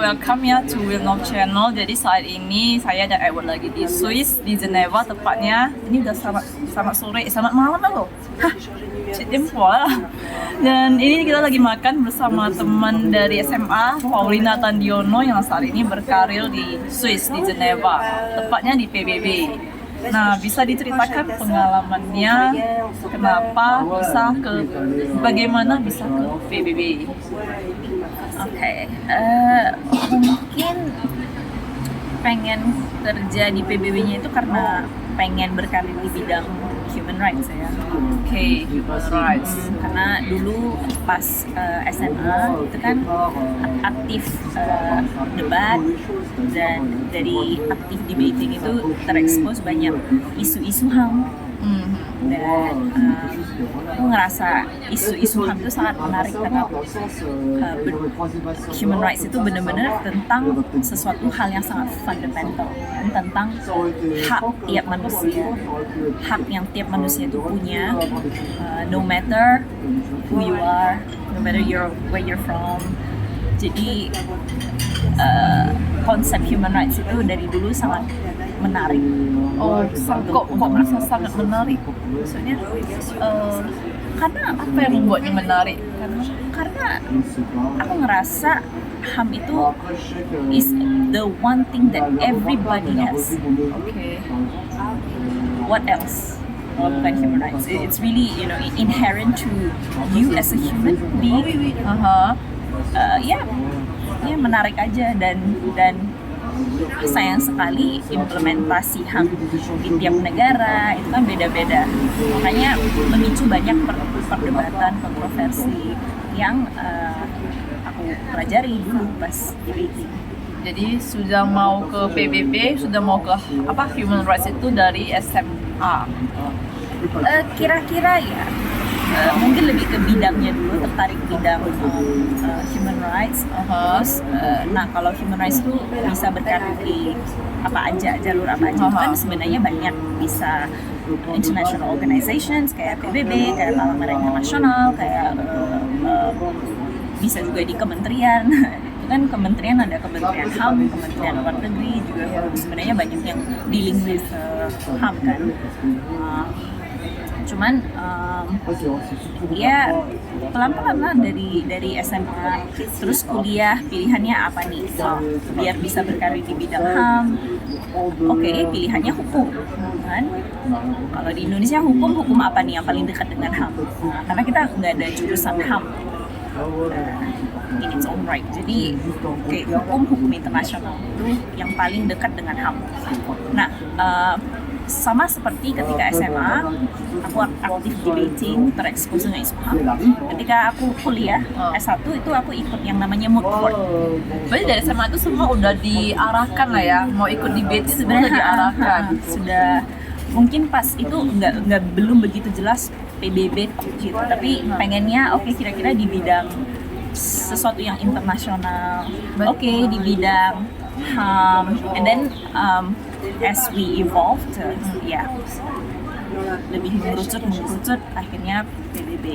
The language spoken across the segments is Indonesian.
welcome ya to Wilnov Channel. Jadi saat ini saya dan Edward lagi di Swiss, di Geneva tepatnya. Ini udah selamat sore, selamat malam lah loh. Hah, dan ini kita lagi makan bersama teman dari SMA, Paulina Tandiono, yang saat ini berkarir di Swiss, di Geneva, tepatnya di PBB. Nah, bisa diceritakan pengalamannya, bagaimana bisa ke PBB? Oke, mungkin pengen kerja di PBB-nya itu karena pengen berkarir di bidang human rights ya. Human rights. Karena dulu pas SMA itu kan aktif debat, dan dari aktif debating itu terekspos banyak isu-isu HAM. Dan aku ngerasa isu-isu HAM itu sangat menarik karena human rights itu benar-benar tentang sesuatu hal yang sangat fundamental, tentang hak tiap manusia, hak yang tiap manusia itu punya, no matter who you are, no matter where you're from. Jadi konsep human rights itu dari dulu sangat menarik. Kok bisa sangat menarik? Maksudnya, karena apa yang membuatnya menarik? Karena aku ngerasa HAM itu is the one thing that everybody has. What else? Bukan human rights. It's really, inherent to you as a human being. Ya menarik aja, dan sayang sekali implementasi HAM di tiap negara itu kan beda-beda, makanya memicu banyak perdebatan, kontroversi yang aku pelajari dulu pas debating. Jadi sudah mau ke PBB, sudah mau ke human rights itu dari SMA? Kira-kira ya, mungkin lebih ke bidangnya dulu, tertarik bidang human rights. Terus, nah kalau human rights itu bisa berkarir di jalur apa aja. Kan sebenarnya banyak, bisa international organizations kayak PBB, kayak Palang Merah Internasional, kayak bisa juga di kementerian. Itu kan kementerian, ada kementerian HAM, kementerian luar negeri juga, sebenarnya banyak yang dealing with HAM kan. Cuman ya pelan-pelan lah dari SMA, terus kuliah pilihannya apa nih biar bisa berkarir di bidang HAM. Pilihannya hukum kan. Kalau di Indonesia hukum apa nih yang paling dekat dengan HAM? Karena kita nggak ada jurusan HAM in its own right. Jadi hukum internasional itu yang paling dekat dengan HAM. Nah, sama seperti ketika SMA, aku aktif debating, terekspos dengan isu HAM. Ketika aku kuliah S1 itu aku ikut yang namanya moot court. Berarti dari SMA itu semua udah diarahkan lah ya, mau ikut debate sebenarnya diarahkan. Sudah, mungkin pas itu belum begitu jelas PBB gitu, tapi pengennya kira-kira di bidang sesuatu yang internasional, di bidang HAM, and then as we evolved, lebih mengerucut, akhirnya PBB.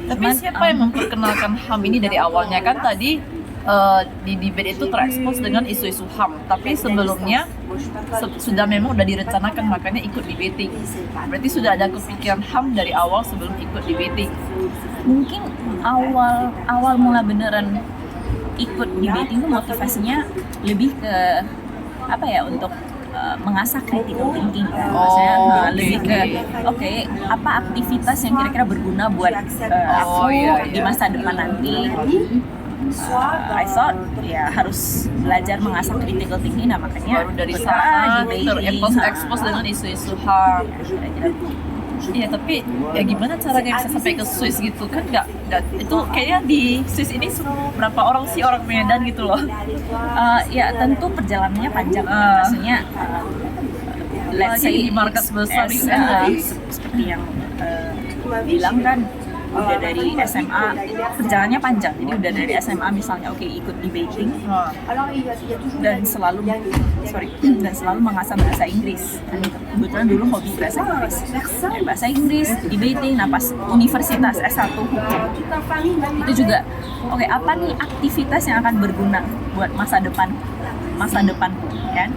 Tapi siapa yang memperkenalkan HAM ini dari awalnya? Kan tadi di debate itu terekspos dengan isu-isu HAM, tapi sebelumnya sudah memang udah direncanakan, makanya ikut debating. Berarti sudah ada kepikiran HAM dari awal sebelum ikut debating. Mungkin awal mula beneran ikut debating itu motivasinya lebih ke untuk mengasah critical thinking kan. Maksudnya lebih ke apa aktivitas yang kira-kira berguna buat aku di masa depan nanti. I thought harus belajar mengasah critical thinking, nah makanya baru dari sana terekspos dengan isu-isu HAM. Iya, tapi gimana caranya bisa sampai ke Swiss gitu kan? Nggak itu kayaknya di Swiss ini berapa orang sih orang Medan gitu loh. Tentu perjalanannya panjang. Maksudnya let's say di market besar seperti yang bilang kan, udah dari SMA perjalanannya panjang. Jadi udah dari SMA misalnya ikut debating dan selalu mengasah bahasa Inggris. Kebetulan dulu hobi bahasa Inggris, debating. Nah pas universitas S1 hukum itu juga oke, apa nih aktivitas yang akan berguna buat masa depanku, kan?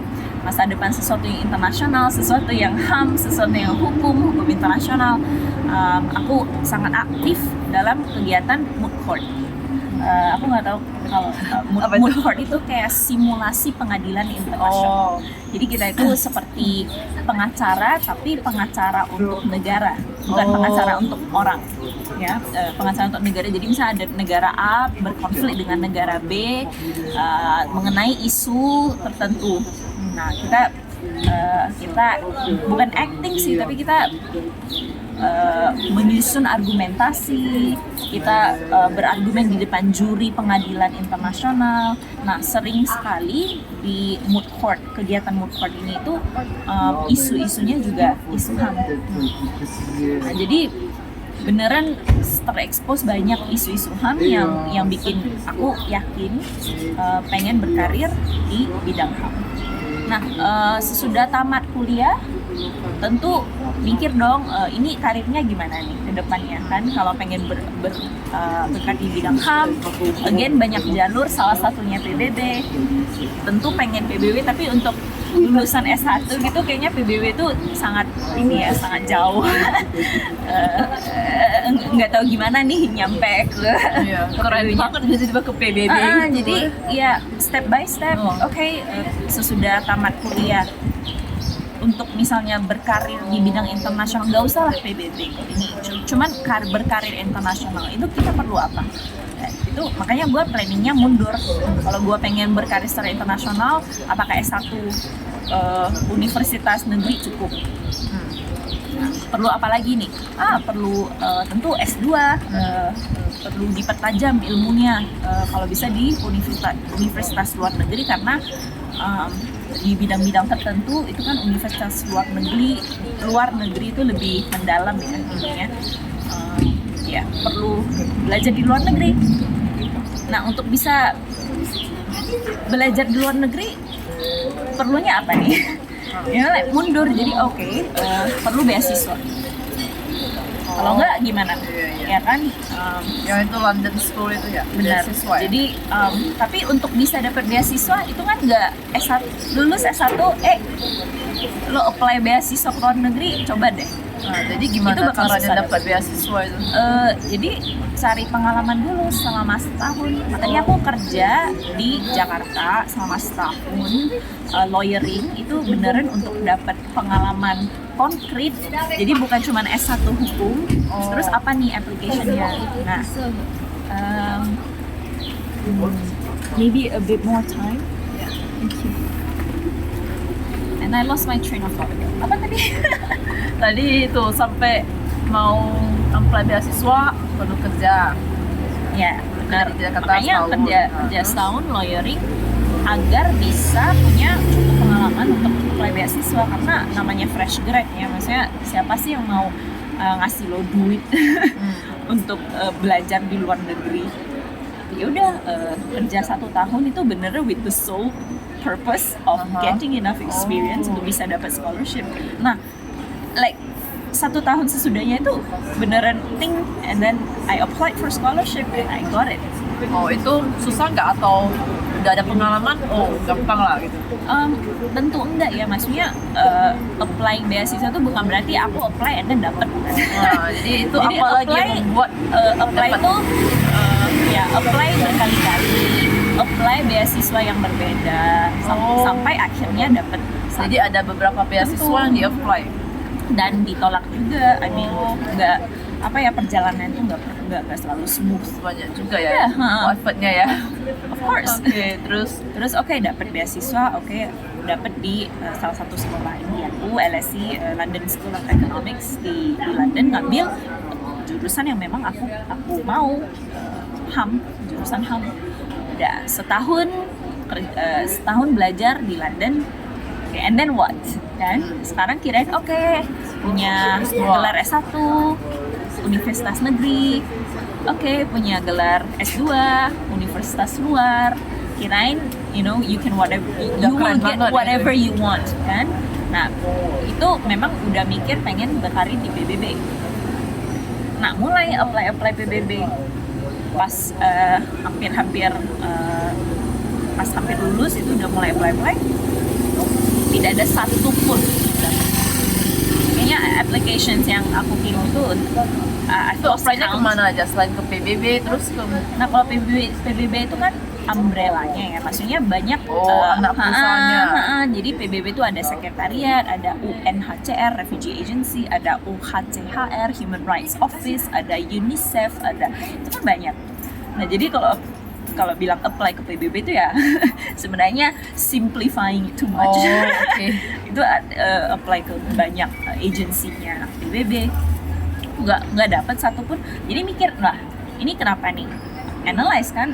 Masa depan sesuatu yang internasional, sesuatu yang HAM, sesuatu yang hukum internasional. Aku sangat aktif dalam kegiatan moot court. Aku nggak tahu kalau moot court itu kayak simulasi pengadilan internasional. Jadi kita itu seperti pengacara, tapi pengacara untuk negara, bukan pengacara untuk orang. Ya, pengacara untuk negara. Jadi misalnya ada negara A berkonflik dengan negara B mengenai isu tertentu. Nah, kita bukan acting sih, tapi kita menyusun argumentasi, kita berargumen di depan juri pengadilan internasional. Nah, sering sekali di moot court, kegiatan moot court ini itu isu-isunya juga isu HAM. Nah, jadi beneran terekspos banyak isu-isu HAM yang bikin aku yakin pengen berkarir di bidang HAM. Nah, sesudah tamat kuliah, tentu mikir dong, ini karirnya gimana nih ke depannya kan? Kalau pengen berkarir di bidang HAM, again banyak jalur, salah satunya PBB. Tentu pengen PBB, tapi untuk lulusan S1 gitu kayaknya PBB itu sangat sangat jauh. Nggak tahu gimana nih nyampe ke keren banget tiba-tiba ke PBB. Jadi ya step by step. Oke, sesudah tamat kuliah, untuk misalnya berkarir di bidang internasional, nggak usah lah PBB ini, cuman berkarir internasional itu kita perlu apa? Itu makanya gue planningnya mundur. Kalau gue pengen berkarir secara internasional, apakah S1 universitas negeri cukup? Perlu apa lagi nih? Perlu tentu S2, perlu dipertajam ilmunya, kalau bisa di universitas luar negeri, karena di bidang-bidang tertentu itu kan universitas luar negeri itu lebih mendalam ya ilmunya. Ya perlu belajar di luar negeri. Nah, untuk bisa belajar di luar negeri perlunya apa nih? Ya mundur, jadi perlu beasiswa. Kalau enggak gimana? Ya kan? Yang itu London School itu ya? Benar. Beasiswa, ya? Jadi, tapi untuk bisa dapat beasiswa itu kan nggak lulus S1, lo apply beasiswa ke luar negeri, coba deh. Jadi gimana caranya dapat beasiswa itu? Jadi cari pengalaman dulu selama setahun. Makanya aku kerja di Jakarta selama setahun, lawyering itu beneran untuk dapat pengalaman konkret. Jadi bukan cuma S1 hukum, terus apa nih application-nya. Nah, maybe a bit more time. Yeah. Thank you. And I lost my train of thought. Apa tadi? Tadi itu sampai mau apply beasiswa perlu kerja. Ya, benar. Makanya kerja setahun lawyering agar bisa punya cukup pengalaman untuk apply beasiswa, karena namanya fresh grad ya, maksudnya siapa sih yang mau ngasih lo duit untuk belajar di luar negeri. Ya udah, kerja 1 tahun itu bener with the sole purpose of getting enough experience untuk bisa dapat scholarship. Nah, like 1 tahun sesudahnya itu beneran think, and then I applied for scholarship and I got it. Itu susah nggak atau udah ada pengalaman? Gampang lah gitu. Tentu enggak ya, maksudnya applying beasiswa itu bukan berarti aku apply and then dapat. Jadi itu apalagi yang membuat apply itu apply berkali-kali, apply beasiswa yang berbeda sampai akhirnya dapat. Jadi ada beberapa beasiswa yang di-apply dan ditolak juga. I mean, perjalanan itu nggak selalu smooth. Banyak juga ya effortnya ya. Of course. Terus dapat beasiswa, dapat di salah satu sekolah ini, aku LSE, London School of Economics di London, ngambil jurusan yang memang aku mau, HAM, jurusan HAM. Udah setahun belajar di London. And then what? Kan sekarang kirain punya gelar S1 universitas negeri, punya gelar S2 universitas luar, kirain you can will get whatever you want kan. Nah, itu memang udah mikir pengen berkarir di PBB. Nah, mulai apply PBB. pas hampir pas hampir lulus itu udah mulai apply, tidak ada satu pun. Kayaknya applications yang aku kirim itu I've Itu lost apply-nya count. kemana aja selain ke PBB terus ke Nah kalau PBB itu kan umbrellanya ya, maksudnya banyak anak perusahaannya. Jadi PBB itu ada sekretariat, ada UNHCR Refugee Agency, ada UHCHR Human Rights Office, ada UNICEF, ada itu kan banyak. Nah jadi kalau bilang apply ke PBB itu ya sebenarnya simplifying it too much. oke. Itu apply ke banyak agensinya PBB nggak dapat satupun. Jadi mikir, nah ini kenapa nih, analyze kan,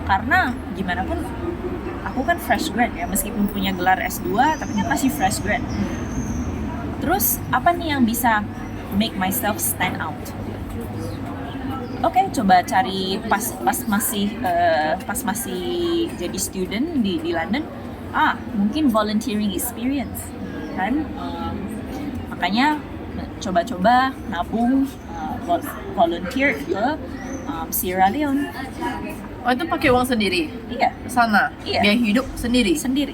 karena gimana pun aku kan fresh grad ya, meskipun punya gelar S2 tapi kan masih fresh grad. Terus apa nih yang bisa make myself stand out? Oke, coba cari pas masih jadi student di London, mungkin volunteering experience kan. Makanya coba-coba nabung volunteer ke Sierra Leone. Oh itu pakai uang sendiri Iya, ke sana, Iya. biaya hidup sendiri. sendiri.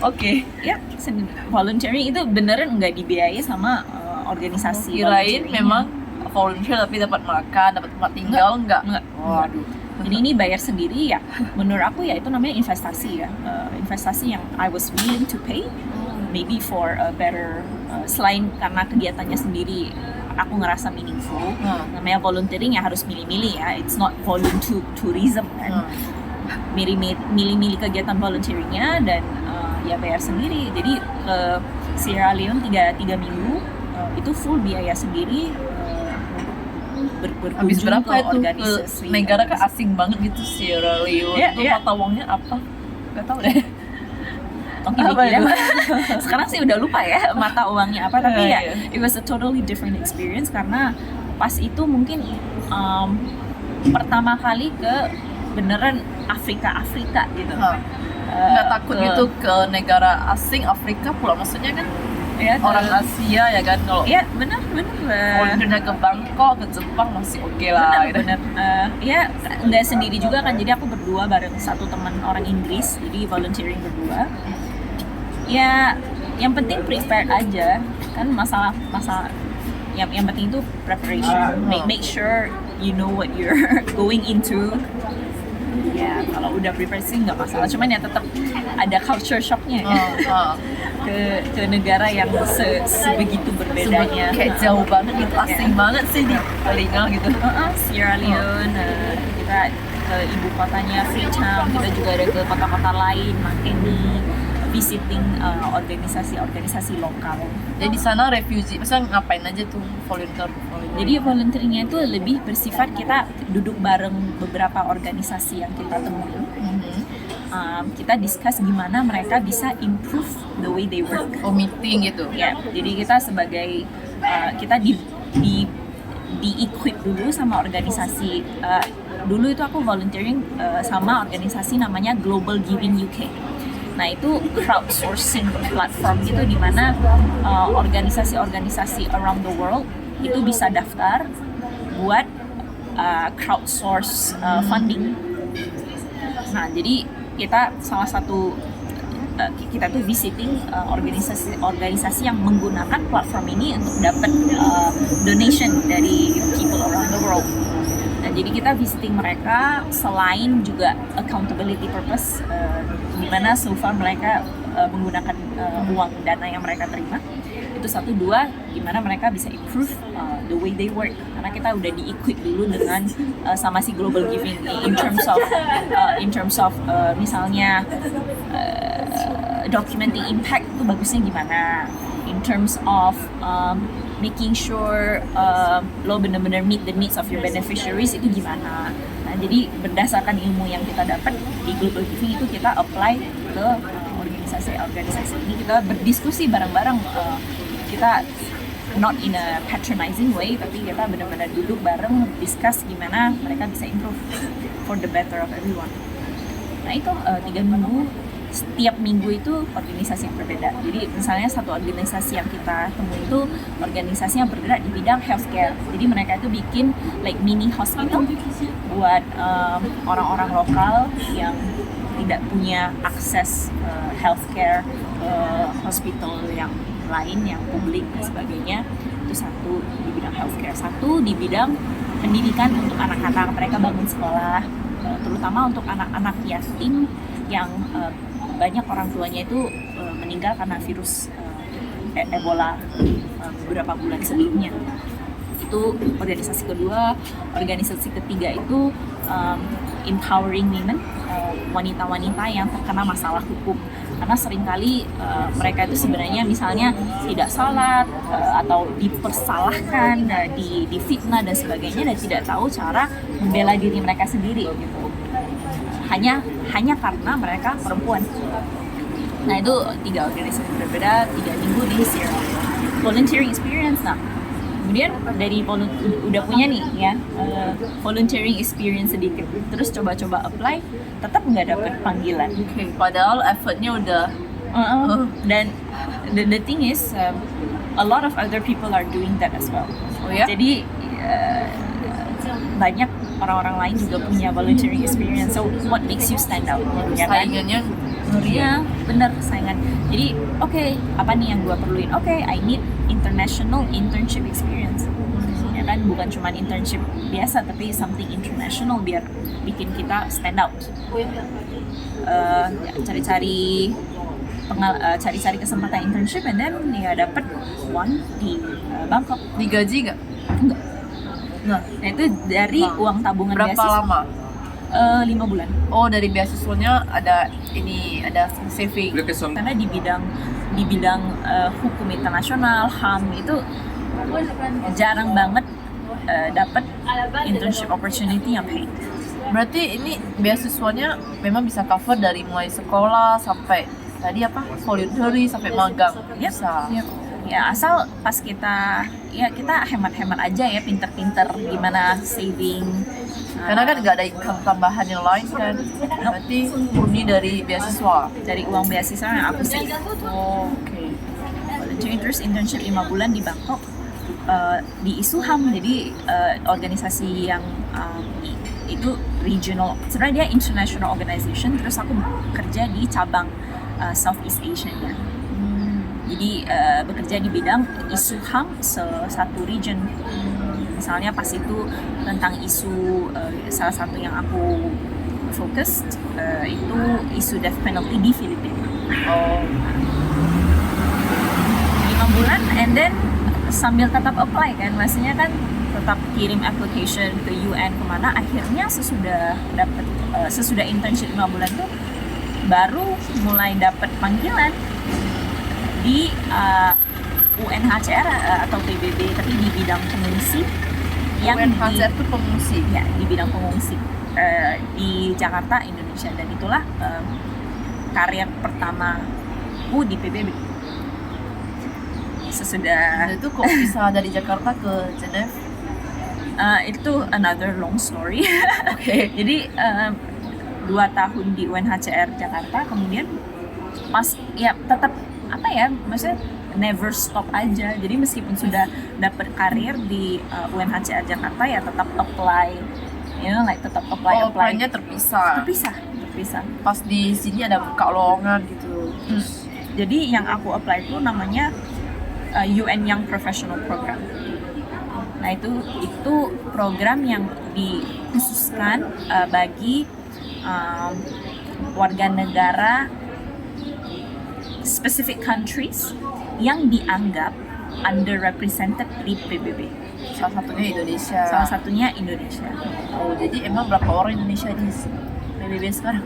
Oke. Ya, volunteering itu beneran nggak dibiayai sama organisasi. Kirain volunteeringnya. memang volunteer tapi dapat makan, dapat tempat tinggal enggak? Enggak. Waduh. Jadi ini bayar sendiri ya. Menurut aku ya itu namanya investasi ya. Investasi yang I was willing to pay, maybe for a better. Selain karena kegiatannya sendiri, aku ngerasa meaningful. Namanya volunteering ya harus milih-milih ya. It's not volunteerism kan. Milih-milih kegiatan volunteeringnya dan ya bayar sendiri. Jadi ke Sierra Leone 3 minggu itu full biaya sendiri. Habis Berkunjung berapa ke itu organisasi. ke negara kan asing banget gitu Sierra Leone. Iya, Itu iya. mata uangnya apa? Gak tahu deh. Toki Apa mikir ya. itu? Sekarang sih udah lupa ya mata uangnya apa, tapi ya Iya. it was a totally different experience karena pas itu mungkin pertama kali ke beneran Afrika gitu. Nggak takut gitu ke negara asing Afrika pula, maksudnya kan ya, orang Asia ya kan, kalau ya benar volunteernya ke Bangkok, ke Jepang masih oke lah gitu. benar ya nggak sendiri juga kan, jadi aku berdua bareng satu teman orang Inggris, jadi volunteering berdua. Ya yang penting prepared aja kan, masalah yang penting itu preparation, make sure you know what you're going into. Ya kalau udah prepare sih nggak masalah, cuman ya tetap ada culture shocknya ya. ke negara yang sebegitu berbedanya. Kayak jauh banget gitu, asing banget sih di telinga gitu. Sierra Leone, kita ke ibu kotanya Freetown, kita juga ada ke kota-kota lain, Makeni, visiting organisasi-organisasi lokal. Jadi di sana refugee, misalnya ngapain aja tuh volunteer? Jadi volunteeringnya itu lebih bersifat kita duduk bareng beberapa organisasi yang kita temui. Kita discuss gimana mereka bisa improve the way they work. Meeting gitu. Ya, jadi kita sebagai kita di equip dulu sama organisasi. Dulu itu aku volunteering sama organisasi namanya Global Giving UK. Nah itu crowdsourcing platform gitu, di mana organisasi-organisasi around the world itu bisa daftar buat crowdsource funding. Nah jadi kita salah satu kita tuh visiting organisasi yang menggunakan platform ini untuk dapat donation dari people around the world. Nah, jadi kita visiting mereka selain juga accountability purpose, gimana so far mereka menggunakan uang dana yang mereka terima. Itu 1, 2, gimana mereka bisa improve the way they work, karena kita udah di-equip dulu dengan sama si Global Giving in terms of misalnya documenting impact itu bagusnya gimana, in terms of making sure lo benar-benar meet the needs of your beneficiaries itu gimana. Nah jadi berdasarkan ilmu yang kita dapat di Global Giving itu kita apply ke organisasi ini, kita berdiskusi bareng-bareng. Kita not in a patronizing way, tapi kita benar-benar duduk bareng, discuss gimana mereka bisa improve for the better of everyone. Nah itu 3 minggu setiap minggu itu organisasi yang berbeda. Jadi misalnya satu organisasi yang kita temui itu organisasi yang bergerak di bidang healthcare. Jadi mereka itu bikin like mini hospital buat orang-orang lokal yang tidak punya akses healthcare hospital yang lain yang publik dan sebagainya. Itu satu di bidang healthcare, satu di bidang pendidikan untuk anak-anak. Mereka bangun sekolah terutama untuk anak-anak yatim yang banyak orang tuanya itu meninggal karena virus Ebola beberapa bulan sebelumnya. Itu organisasi kedua. Organisasi ketiga itu empowering women, wanita-wanita yang terkena masalah hukum, karena seringkali mereka itu sebenarnya misalnya tidak salat atau dipersalahkan, difitnah dan sebagainya, dan tidak tahu cara membela diri mereka sendiri gitu. Hanya karena mereka perempuan. Nah itu 3 organisasi berbeda, 3 minggu di Sierra. Volunteering experience. Nah kemudian dari udah punya nih ya volunteering experience sedikit, terus coba-coba apply, tetap nggak dapet panggilan. Okay. Padahal effortnya udah dan the thing is a lot of other people are doing that as well. Oh ya? Jadi banyak orang-orang lain juga punya volunteering experience. So what makes you stand out? Ya kan? Saingannya ngeri. Iya, bener saingan. Jadi okay, apa nih yang gue perluin? Okay, I need international internship experience. Ya kan, bukan cuma internship biasa, tapi something international biar bikin kita stand out. Cari-cari kesempatan internship, and then ya dapet one di Bangkok. Digaji nggak? Enggak. Nah itu dari uang tabungan Berapa beasiswa. lama? 5 bulan. Oh, dari beasiswanya ada saving. Karena di bidang hukum internasional, HAM itu jarang banget dapat internship opportunity yang paid. Berarti ini beasiswanya memang bisa cover dari mulai sekolah sampai tadi voluntary sampai magang. Bisa. Yep. Ya asal pas kita hemat-hemat aja ya, pinter-pinter gimana saving. Karena kan nggak ada income tambahan yang lain kan. Berarti murni dari beasiswa. Dari uang beasiswa yang aku save. Oh, oke. Jadi terus internship 5 bulan di Bangkok di ISUHAM. Jadi organisasi yang itu regional, sebenarnya dia international organization. Terus aku kerja di cabang Southeast Asia-nya. Jadi bekerja di bidang ISUHAM satu region. Misalnya pas itu tentang isu salah satu yang aku fokus itu isu death penalty di Filipina. Oh. 5 bulan, and then sambil tetap apply kan, maksudnya kan tetap kirim application ke UN kemana. Akhirnya sesudah internship 5 bulan tuh baru mulai dapat panggilan di UNHCR atau PBB, tapi di bidang pengungsi. Yang UNHCR itu pengungsi? Ya, di bidang pengungsi di Jakarta, Indonesia. Dan itulah karir pertamaku di PBB. Sesudah itu kok bisa dari Jakarta ke Geneva? Itu another long story. Okay. Jadi 2 tahun di UNHCR Jakarta, kemudian pas ya tetap maksudnya never stop aja. Jadi meskipun sudah dapat karir di UNHCR Jakarta, ya tetap apply, tetap apply. Apply-nya terpisah. Pas di sini ada buka lowongan gitu. Jadi yang aku apply itu namanya UN Young Professional Program. Nah itu program yang dikhususkan bagi warga negara specific countries yang dianggap underrepresented di PBB. Salah satunya Indonesia. Oh, jadi emang berapa orang Indonesia di PBB sekarang?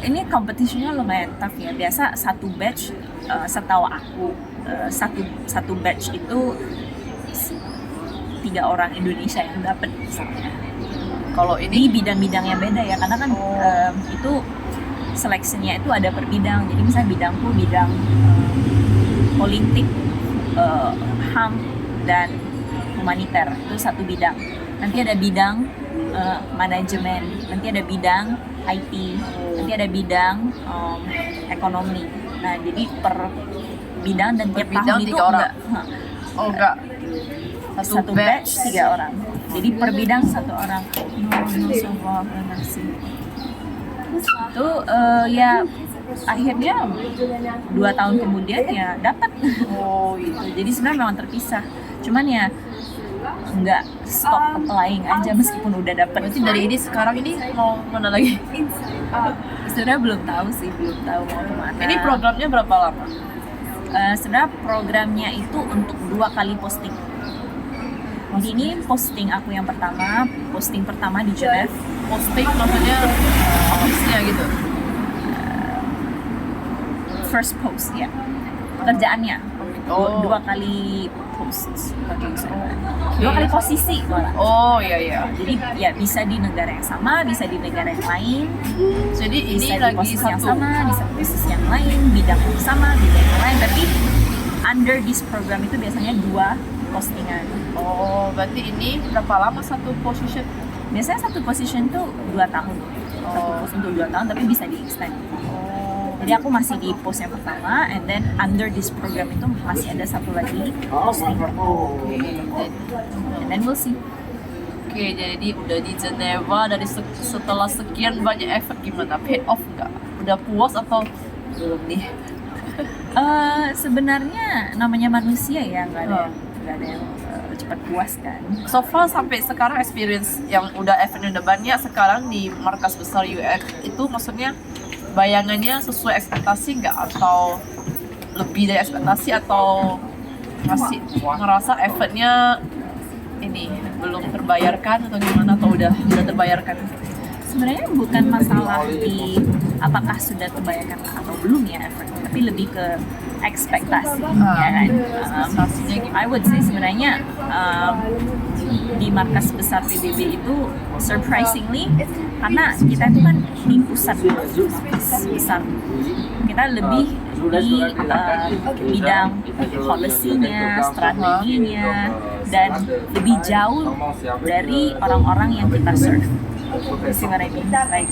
Ini competitionnya lumayan tough ya. Biasa satu batch, setahu aku satu batch itu 3 orang Indonesia yang dapat misalnya. Kalau ini bidang-bidang yang beda ya, karena kan itu seleksinya itu ada per bidang. Jadi misalnya bidangku bidang politik, HAM dan humaniter, itu satu bidang. Nanti ada bidang manajemen, nanti ada bidang IT, nanti ada bidang ekonomi. Nah, jadi per bidang dan tiap bidang tahun itu 3 orang. enggak, Oh enggak, satu batch 3 orang. Jadi per bidang 1 orang. Itu ya akhirnya 2 tahun kemudian ya dapat. Oh Gitu. Jadi sebenarnya memang terpisah. Cuman ya nggak stop applying aja meskipun udah dapat. berarti dari ini sekarang ini mau mana lagi? Sebenarnya belum tahu sih, belum tahu mau kemana. Ini programnya berapa lama? Sebenarnya programnya itu untuk 2 kali posting. Jadi ini posting aku yang pertama, posting pertama di Geneva. Posting maksudnya office-nya gitu? First post ya, pekerjaannya. Oh. 2 kali post. 2 kali posisi malah. Oh iya. Jadi ya bisa di negara yang sama, bisa di negara yang lain, Jadi ini bisa di lagi posisi yang satu. sama, bisa di posisi yang lain, bidang yang sama, bidang yang lain. Tapi under this program itu biasanya 2 postingan. Oh, berarti ini berapa lama satu position? Biasanya satu position tuh 2 tahun. Satu Oh. post untuk 2 tahun, tapi bisa di extend. Oh. Jadi aku masih di post yang pertama, and then under this program itu masih ada satu lagi posting. And then we'll see. Oke, jadi udah di Geneva dari setelah sekian banyak effort gimana? Paid off nggak? Udah puas atau belum nih? Sebenarnya namanya manusia ya, nggak ada yang cepat puas kan. So far sampai sekarang experience yang udah effortnya udah banyak sekarang di markas besar UX itu maksudnya bayangannya sesuai ekspektasi nggak atau lebih dari ekspektasi atau masih ngerasa effortnya ini belum terbayarkan atau gimana atau udah terbayarkan? Sebenarnya bukan masalah di apakah sudah terbayarkan atau belum ya effort, tapi lebih ke ekspektasi ya kan. Ekspektasinya gimana? I would say sebenarnya di markas besar PBB itu surprisingly, karena kita itu kan di pusat markas besar, kita lebih di bidang policy-nya, strateginya, dan lebih jauh dari orang-orang yang kita serve. You see what I mean? Like,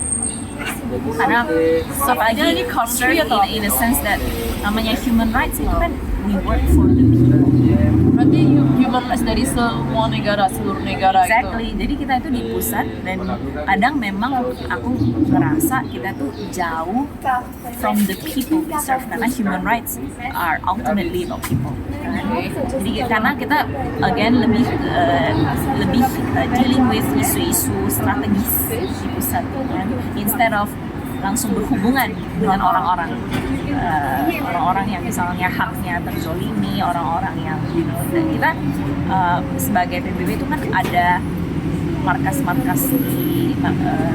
karena apalagi ini country atau in a sense that namanya human rights itu kan we work for the people. Berarti human rights dari semua negara, seluruh negara Exactly. Jadi kita itu di pusat dan kadang memang aku ngerasa kita tuh jauh from the people we serve karena human rights are ultimately about people. Jadi karena kita again lebih dealing with isu-isu strategis di pusat kan, instead of langsung berhubungan dengan orang-orang yang misalnya haknya terzolimi, orang-orang yang dan kita sebagai PBB itu kan ada markas-markas di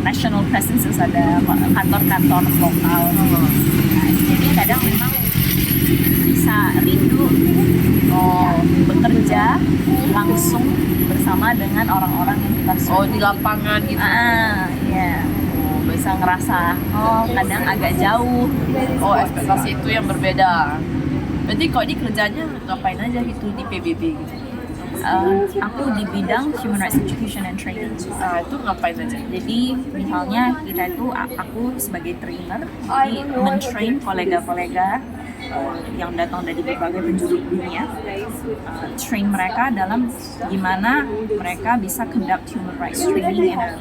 national presences, ada kantor-kantor lokal. Nah, jadi kadang memang bisa rindu bekerja langsung bersama dengan orang-orang yang kita serve. di lapangan gitu. Iya. Bisa ngerasa kadang agak jauh. Ekspektasi itu yang berbeda. Berarti kok ini kerjanya ngapain aja gitu di PBB gitu? Aku di bidang Human Rights Education and Training. Itu ngapain aja? Jadi misalnya kita itu aku sebagai trainer, jadi men-train kolega-kolega yang datang dari berbagai penjuru dunia, train mereka dalam gimana mereka bisa conduct human rights training in a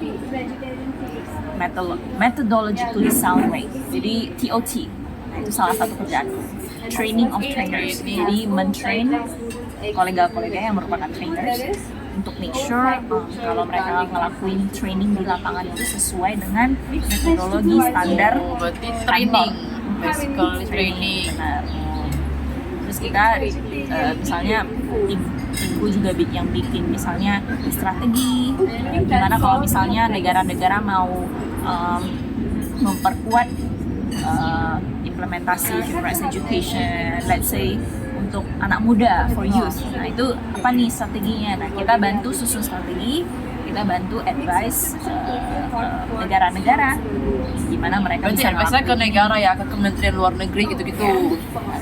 methodologically sound way. Jadi TOT, nah, itu salah satu kerjaan. Training of trainers. Jadi men-train kolega-kolega yang merupakan trainers untuk make sure kalau mereka ngelakuin training di lapangan itu sesuai dengan metodologi standar. Berarti training, basically training. Benar. Terus kita misalnya timku juga yang bikin misalnya strategi gimana kalau misalnya negara-negara mau memperkuat implementasi human rights education, let's say untuk anak muda, for youth. Nah itu apa nih strateginya? Nah kita bantu susun strategi, kita bantu advice negara-negara gimana mereka Berarti bisa advice-nya ke negara ya, ke Kementerian Luar Negeri gitu-gitu.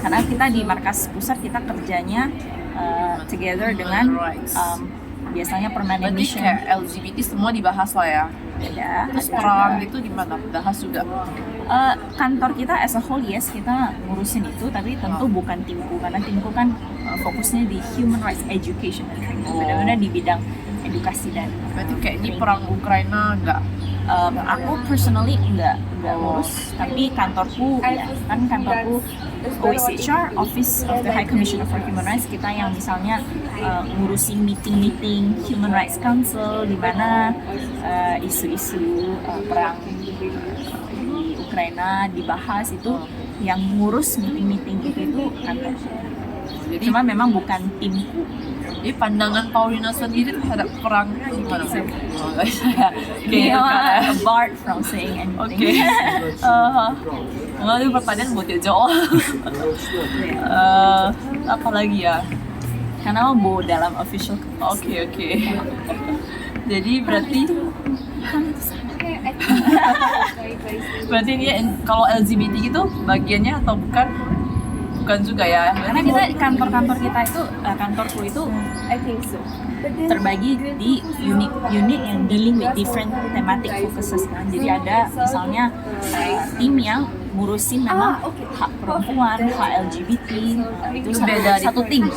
Karena kita di markas pusat kita kerjanya together dengan biasanya permanent Berarti mission. kayak LGBT semua dibahas lah ya. Ada. Terus perang itu gimana? Bahas juga. Kantor kita as a whole yes kita ngurusin itu, tapi tentu bukan timku karena timku kan fokusnya di human rights education dan training, benar-benar di bidang edukasi dan Berarti kayak ini perang Ukraina enggak? aku personally nggak ngurus, tapi kantorku ya kan kantorku OHCHR, Office of the High Commissioner for Human Rights, kita yang misalnya ngurusin meeting Human Rights Council di mana isu-isu perang di Ukraina dibahas, itu yang ngurus meeting itu kantor. Jadi Cuma memang bukan timku. Jadi pandangan Paulina sendiri terhadap perang gimana? Dia barred from saying anything. Lalu pertanyaan buat Jo. Apa lagi ya? Karena mau dalam official. Oke. Jadi berarti ini kalau LGBT itu bagiannya atau bukan? Bukan juga ya. Karena kita di kantor-kantor kita itu kantorku itu terbagi di unit yang dealing with different thematic focuses kan. Jadi ada misalnya tim yang ngurusin memang hak perempuan, hak LGBT, itu beda satu tim.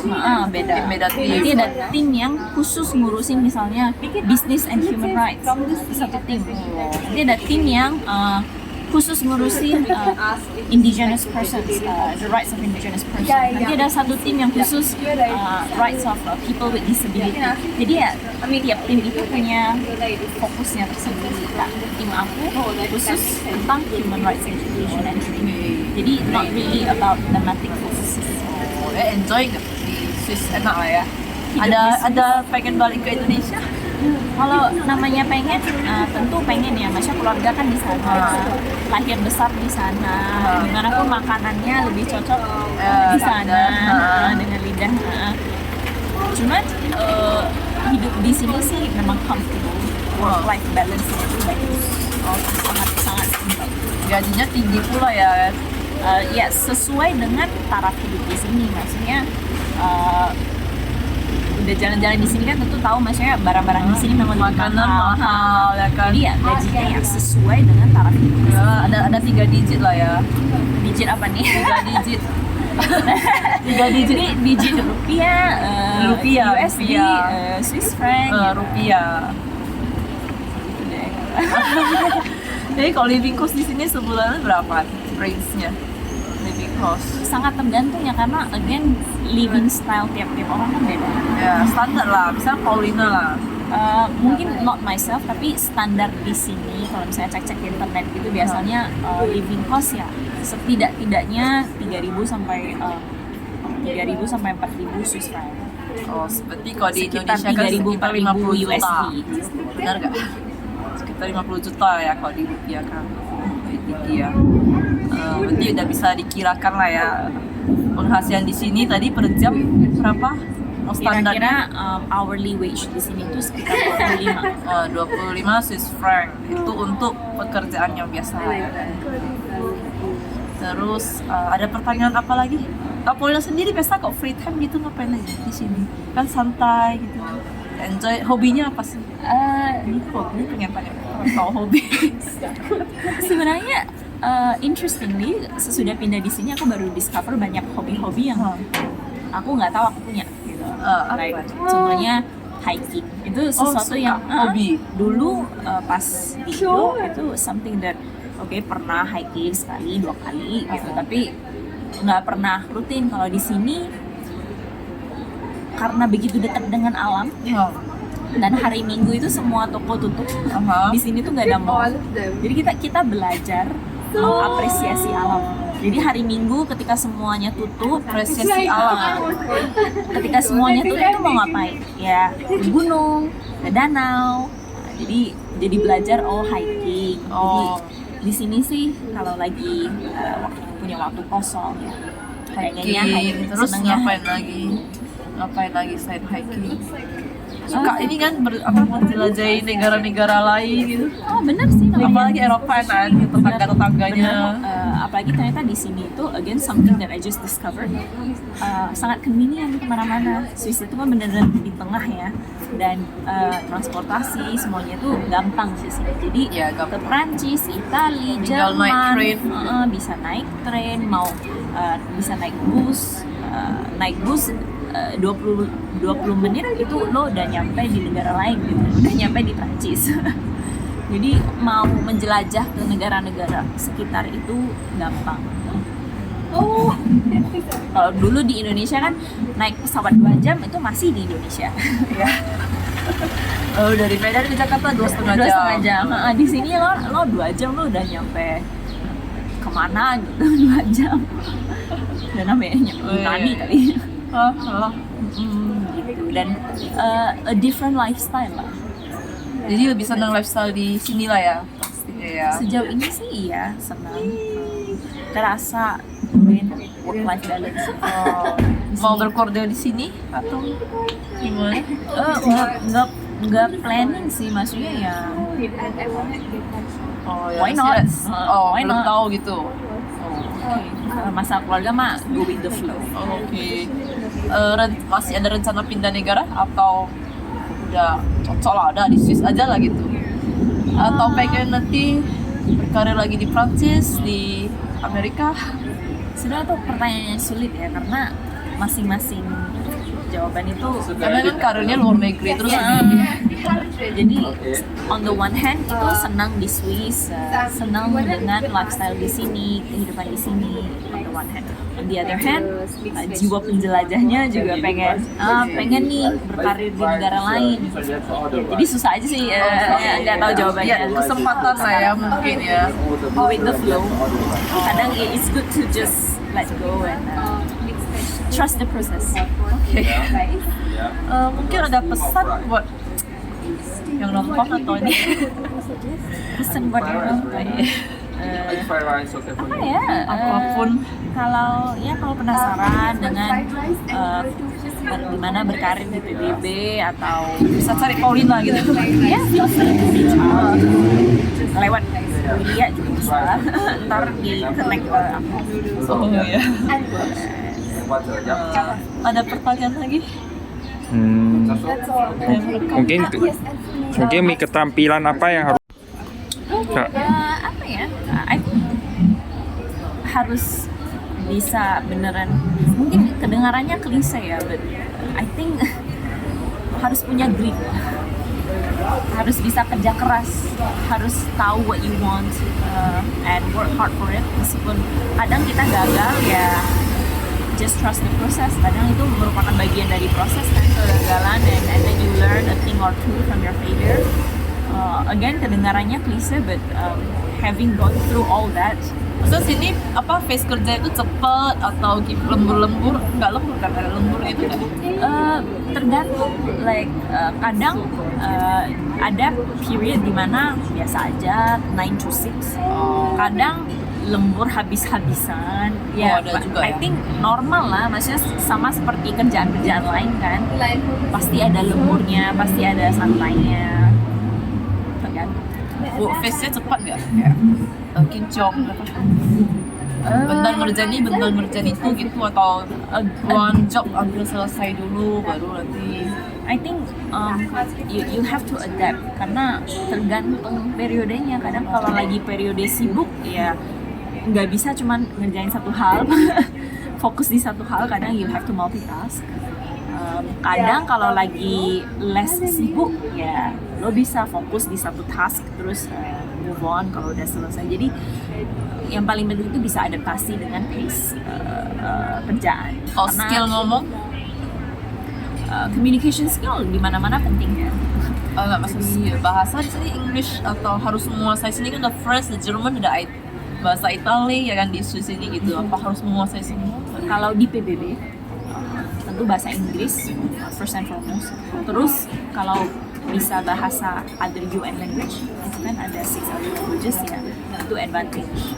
Beda tim. Nanti ada tim yang khusus ngurusin misalnya business and human rights, itu satu tim. Nanti ada tim yang khusus ngurusin indigenous persons, the rights of indigenous persons. Nanti ada satu tim yang khusus rights of people with disability. Jadi ya tiap tim itu punya fokusnya tersendiri. Nah, tim aku khusus tentang human rights education and training. Jadi not really about thematic focuses. Enjoy nggak di Swiss? Enak lah ya. Ada pengen balik ke Indonesia? Kalau namanya pengen, tentu pengen ya. Maksudnya keluarga kan di sana, lahir besar di sana. Gimana pun makanannya lebih cocok di sana dengan lidah. Cuman hidup di sini sih memang comfortable, work-life balance itu bagus, sangat bagus. Gajinya tinggi pula ya. Ya sesuai dengan taraf hidup di sini. Maksudnya udah jalan-jalan di sini kan tentu tahu, maksudnya barang-barang di sini memang makanan mahal ya kan. Jadi ya gajinya ya sesuai dengan taraf hidup. Ya, ada 3 digit lah ya. Digit apa nih? 3 digit. 3 digit. Ini digit rupiah, USD, Swiss franc, rupiah. Jadi kalau living cost di sini sebulan berapa range-nya? Living cost sangat tergantung ya, karena again living style tiap-tiap orang kan beda. ya standar lah, misalnya Paulina lah. Mungkin not myself, tapi standar di sini kalau misalnya cek-cek di internet gitu biasanya living cost ya setidak-tidaknya 3.000 sampai 4.000 Swiss franc. Oh, seperti kalau di Sekitar Indonesia kan 3.000 sekitar 50 juta. USD. Benar nggak? Sekitar 50 juta ya kalau di rupiah kan. Tinggi ya. Berarti udah bisa dikirakan lah ya. Penghasilan di sini tadi per jam berapa? Mau standar Kira-kira hourly wage di sini tuh sekitar 25 Swiss franc. Itu untuk pekerjaan yang biasa ya. Terus ada pertanyaan apa lagi? Kak Paulina sendiri biasa kok free time gitu ngapain aja di sini? Kan santai gitu. Enjoy, hobinya apa sih? Ini pengen tanya tahu hobi. Sebenarnya interestingly sesudah pindah di sini aku baru discover banyak hobi-hobi yang aku nggak tahu aku punya gitu. Like, contohnya hiking itu sesuatu yang hobi. Dulu pas di Indo itu something that pernah hiking sekali 2 kali gitu, tapi nggak pernah rutin. Kalau di sini karena begitu dekat dengan alam dan hari Minggu itu semua toko tutup, di sini tuh nggak ada mall, jadi kita belajar mengapresiasi alam. Jadi hari Minggu ketika semuanya tutup, Apresiasi alam. ketika semuanya tutup itu mau ngapain? Ya ke gunung, ke danau. Jadi belajar hiking. Jadi di sini sih kalau lagi punya waktu kosong ya Hiking. Terus ngapain lagi selain hiking? Suka ini kan menjelajahi negara-negara lain gitu. Benar sih. Apalagi Eropa kan, tetangga-tetangganya. apalagi ternyata di sini itu again something that I just discovered, sangat convenient kemana-mana. Swiss itu kan benar-benar di tengah ya, dan transportasi semuanya tuh gampang di sini. Jadi Ya, ke gampang. Prancis, Itali, Tinggal naik Jerman, train. bisa naik train, bisa naik bus, 20 menit itu lo udah nyampe di negara lain gitu, udah nyampe di Prancis. Jadi mau menjelajah ke negara-negara sekitar itu gampang. Kalau dulu di Indonesia kan naik pesawat 2 jam itu masih di Indonesia. Ya. Oh, dari Medan ke Jakarta 2,5 2,5 jam. jam. Di sini lo 2 jam lo udah nyampe kemana gitu. 2 jam. Udah namanya Yunani kali. Gitu. Dan a different lifestyle lah. Jadi lebih senang lifestyle di sini lah ya. Pastinya ya. Sejauh ini sih iya, senang. Terasa work life balance. Mau berkeluarga di sini atau gimana? Nggak planning sih, maksudnya ya Oh, ya, why not? Why belum not? tahu gitu. Masa keluarga mah go with the flow. Oke. Masih ada rencana pindah negara atau udah cocok lah, ada di Swiss aja lah gitu? Atau pengen nanti berkarir lagi di Prancis, di Amerika? Sebenarnya tuh pertanyaan yang sulit ya, karena masing-masing jawaban itu Karena kan karirnya luar negeri terus jadi on the one hand itu senang di Swiss, senang dengan lifestyle di sini, kehidupan di sini on the one hand. On the other hand, jiwa penjelajahnya juga pengen nih berkarir di negara lain. Jadi susah aja sih, nggak tahu jawabannya. ya kesempatan saya mungkin ya. Go with the flow. Kadang it's good to just let go and trust the process. Oke. Mungkin ada pesan buat yang nonton atau ini? Pesan buat yang nonton. Apa ya? Apapun. Kalau penasaran dengan gimana berkarir di PBB atau Bisa cari Paulina gitu. ya feel free to reach out lewat media juga bisa. Ntar di connect ke aku. Oh iya. Ada pertanyaan lagi? Mungkin keterampilan apa yang harus Apa ya? I think harus bisa beneran, mungkin kedengarannya klise ya, but I think harus punya grit, harus bisa kerja keras, harus tahu what you want, and work hard for it. Meskipun kadang kita gagal ya, just trust the process. Kadang itu merupakan bagian dari proses kan, kegagalan, and then you learn a thing or two from your failure. Again, kedengarannya klise, but having gone through all that, Maksudnya sini apa phase kerja itu cepet atau lembur-lembur? Nggak lembur kan? Ada lembur gitu kan? tergantung, kadang ada period dimana biasa aja 9 to 6, kadang lembur habis-habisan ya. ada juga I ya? think normal lah, maksudnya sama seperti kerjaan-kerjaan lain kan, pasti ada lemburnya, pasti ada santainya, tergantung. Phase-nya cepat nggak? Kinclong bentar ngerjain itu gitu, atau one job ambil selesai dulu baru nanti? I think you have to adapt, karena tergantung periodenya. Kadang kalau lagi periode sibuk ya nggak bisa cuman ngerjain satu hal, fokus di satu hal. Kadang you have to multitask. Kadang kalau lagi less sibuk ya lo bisa fokus di satu task terus move on kalau udah selesai. Jadi yang paling penting itu bisa adaptasi dengan pace kerjaan. Karena Skill ngomong? Communication skill di mana-mana penting ya. Nggak, maksudnya bahasa di sini English atau harus menguasai? Sini kan ada French, ada Jerman, ada bahasa Itali ya kan di Swiss ini gitu. Apa harus menguasai semua? Kalau di PBB tentu bahasa Inggris first and foremost. Terus kalau bisa bahasa other UN language, itu kan ada 6 other languages ya, itu advantage.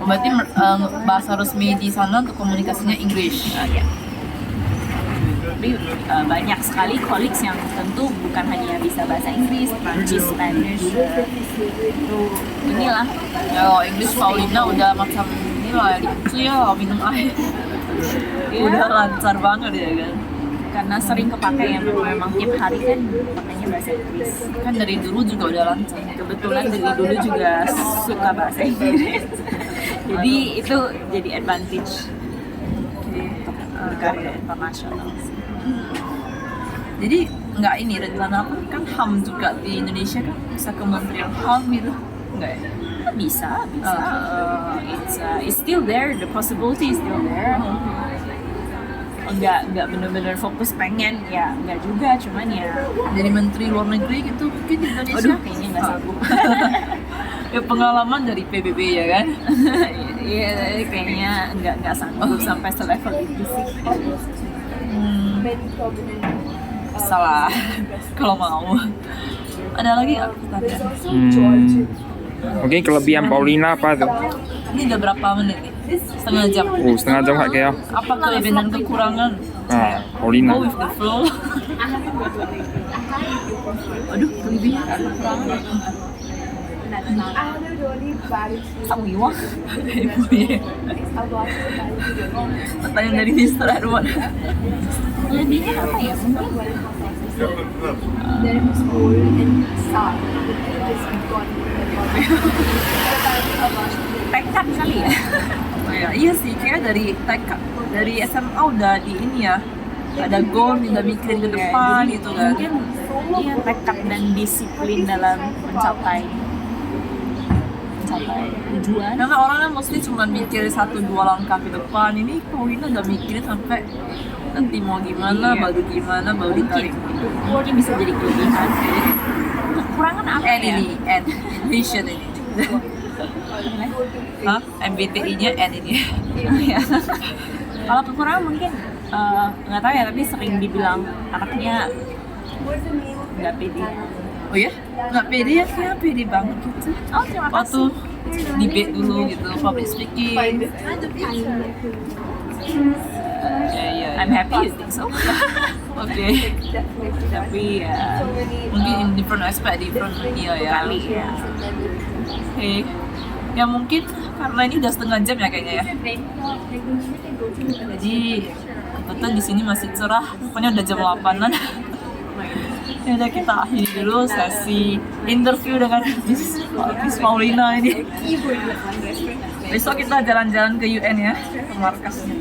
Berarti bahasa resmi di sana untuk komunikasinya English. Ya. Tapi banyak sekali colleagues yang tentu bukan hanya bisa bahasa Inggris, Prancis, Spanish, itu inilah. Kalau English Paulina udah macam lah lucu ya minum air. Udah lancar banget ya kan. Karena sering kepake ya, memang tiap hari kan pakainya bahasa Inggris. Kan dari dulu juga udah lancar. Kebetulan dari dulu juga suka bahasa Inggris. Jadi itu jadi advantage untuk berkarir internasional. Jadi nggak ini rencana apa kan HAM juga di Indonesia kan bisa Kementerian HAM gitu nggak ya? Bisa. It's still there, the possibility is still there. Enggak benar-benar fokus pengen ya, enggak juga, cuman ya Jadi menteri luar negeri gitu mungkin di Indonesia. aduh kayaknya nggak sanggup. Ya pengalaman dari PBB ya kan. Iya, kayaknya nggak sanggup sampai selevel itu sih. Salah kalau mau. Ada lagi nggak pertanyaan? Mungkin kelebihan Paulina apa tuh? Ini udah berapa menit nih? Setengah jam. Setengah jam kak Kea. Apa kelebihan dan kekurangan? Paulina. Go with the flow. Aduh, kelebihan dan kekurangan. Sawiwang. Pertanyaan dari Mr. Edward. Lebihnya apa ya? Mungkin tekad kali ya. Oh ya, iya sih, kayak dari TK, dari SMA udah di ini ya, ada goal, udah mikirin ke depan gitu kan. Mungkin iya tekad dan disiplin dalam mencapai tujuan. Karena orang kan mesti cuma mikir 1-2 langkah ke depan. Ini Paulina udah mikirin sampai nanti mau gimana, baru ditarik. Mungkin bisa jadi kelebihan. Kekurangan apa ya? Ini, vision ini. Hah? MBTI-nya N ini. Ya. Kalau kekurangan mungkin nggak tahu ya, tapi sering dibilang anaknya nggak pede. Oh ya? Nggak pede ya? Kayak pede banget gitu. Oh terima Waktu kasih. debate dulu gitu, public speaking. Ya. I'm happy you think so. Oke. Tapi ya Mungkin in different aspect, different ya. kali ya. Oke. Ya mungkin karena ini udah setengah jam ya kayaknya ya. Jadi kebetulan di sini masih cerah, pokoknya udah jam 8-an. Ya udah kita akhiri dulu sesi interview dengan Miss Paulina ini. Besok kita jalan-jalan ke UN ya, ke markasnya.